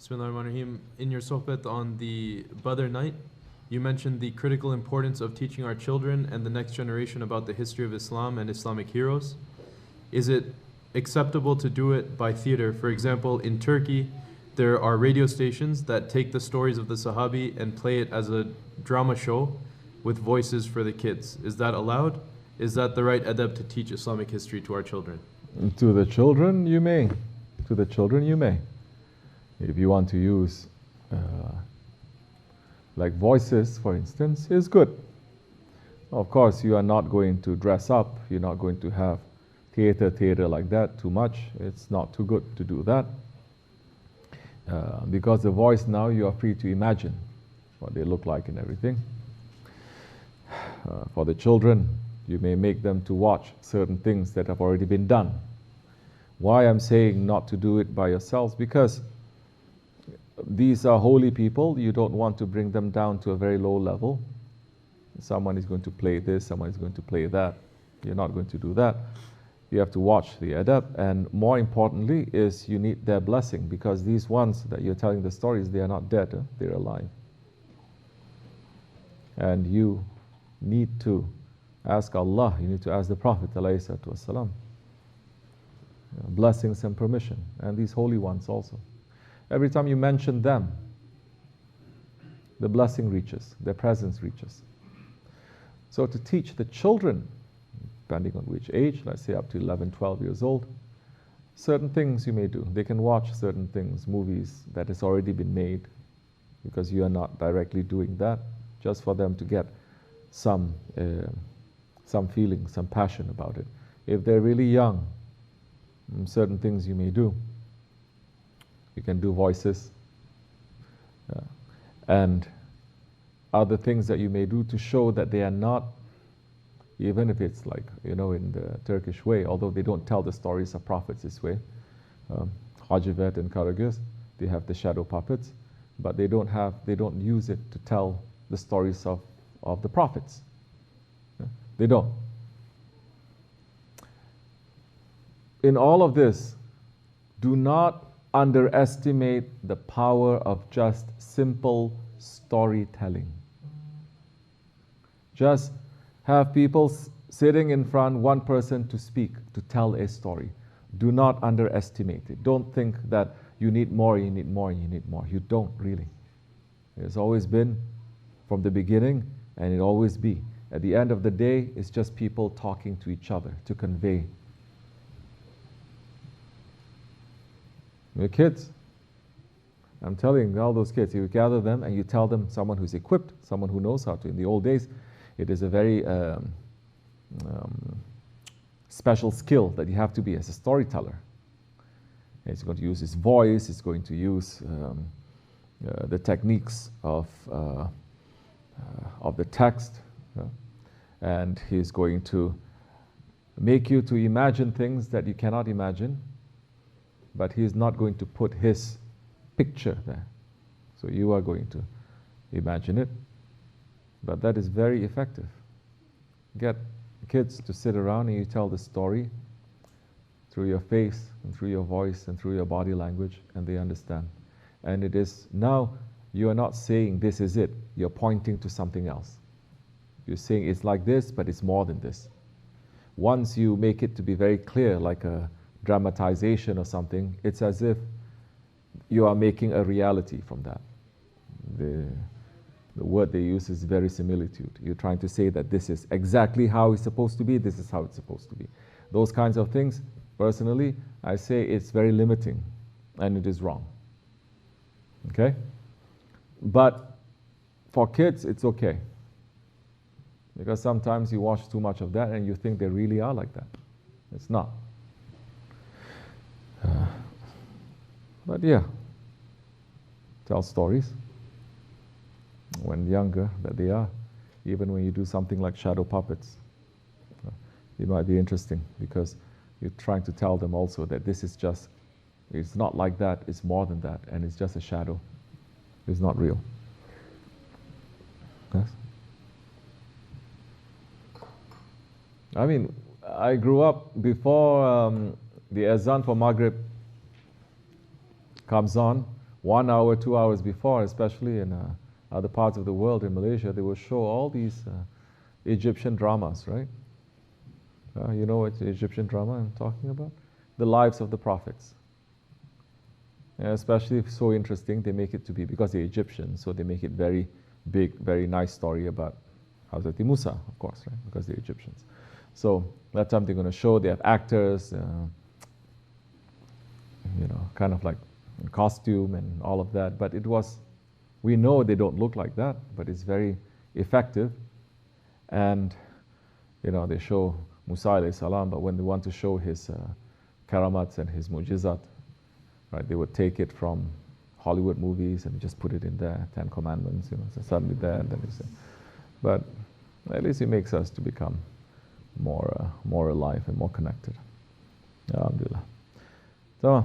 Bismillahirrahmanirrahim. In your sohbet on the Badr night, you mentioned the critical importance of teaching our children and the next generation about the history of Islam and Islamic heroes. Is it acceptable to do it by theater? For example, in Turkey, there are radio stations that take the stories of the Sahabi and play it as a drama show with voices for the kids. Is that allowed? Is that the right adab to teach Islamic history to our children? To the children, you may. To the children, you may. If you want to use like voices, for instance, is good. Of course, you are not going to dress up. You're not going to have theater like that too much. It's not too good to do that. Because the voice now, you are free to imagine what they look like and everything. For the children, you may make them to watch certain things that have already been done. Why I'm saying not to do it by yourselves? Because these are holy people. You don't want to bring them down to a very low level. Someone is going to play this, someone is going to play that. You're not going to do that. You have to watch the adab, and more importantly is you need their blessing, because these ones that you're telling the stories, they are not dead, they're alive. And you need to ask Allah, you need to ask the Prophet ﷺ, blessings and permission, and these holy ones also. Every time you mention them, the blessing reaches, their presence reaches. So to teach the children, depending on which age, let's say up to 11, 12 years old, certain things you may do. They can watch certain things, movies that has already been made, because you are not directly doing that, just for them to get some feeling, some passion about it. If they're really young, certain things you may do. You can do voices and other things that you may do to show that they are not, even if it's like, in the Turkish way, although they don't tell the stories of prophets this way. Hacivat and Karagöz, they have the shadow puppets, but they don't use it to tell the stories of the prophets. They don't. In all of this, do not underestimate the power of just simple storytelling. Just have people sitting in front, one person to speak, to tell a story. Do not underestimate it. Don't think that you need more, you need more, you need more. You don't really. It's always been from the beginning, and it always be. At the end of the day, it's just people talking to each other to convey. Your kids, I'm telling all those kids, you gather them and you tell them someone who's equipped, someone who knows how to. In the old days, it is a very special skill that you have to be as a storyteller. He's going to use his voice, he's going to use the techniques of the text, and he's going to make you to imagine things that you cannot imagine, but he's not going to put his picture there. So you are going to imagine it, but that is very effective. Get kids to sit around and you tell the story through your face and through your voice and through your body language, and they understand. And it is now, you are not saying this is it, you're pointing to something else. You're saying it's like this, but it's more than this. Once you make it to be very clear, like a dramatization or something, it's as if you are making a reality from that. The word they use is verisimilitude. You're trying to say that this is exactly how it's supposed to be, this is how it's supposed to be. Those kinds of things, personally, I say it's very limiting, and it is wrong. Okay? But for kids, it's okay. Because sometimes you watch too much of that and you think they really are like that. It's not. But yeah, tell stories when younger that they are. Even when you do something like shadow puppets, it might be interesting because you're trying to tell them also that this is just, it's not like that, it's more than that, and it's just a shadow. It's not real. Yes? I mean, I grew up before the azan for Maghrib comes on. 1 hour, 2 hours before, especially in other parts of the world, in Malaysia, they will show all these Egyptian dramas, right? You know what Egyptian drama I'm talking about? The lives of the prophets. And especially if so interesting, they make it to be, because they're Egyptian, so they make it very big, very nice story about Hazrat Musa, of course, right? Because they're Egyptians. So that's something they're going to show. They have actors, you know, kind of like in costume and all of that. But it was, we know they don't look like that, but it's very effective. And, you know, they show Musa alayhi salam, but when they want to show his karamats and his mujizat, right, they would take it from Hollywood movies and just put it in there, 10 Commandments, you know, so suddenly there, and then you say. But at least it makes us to become more alive and more connected. Alhamdulillah. So,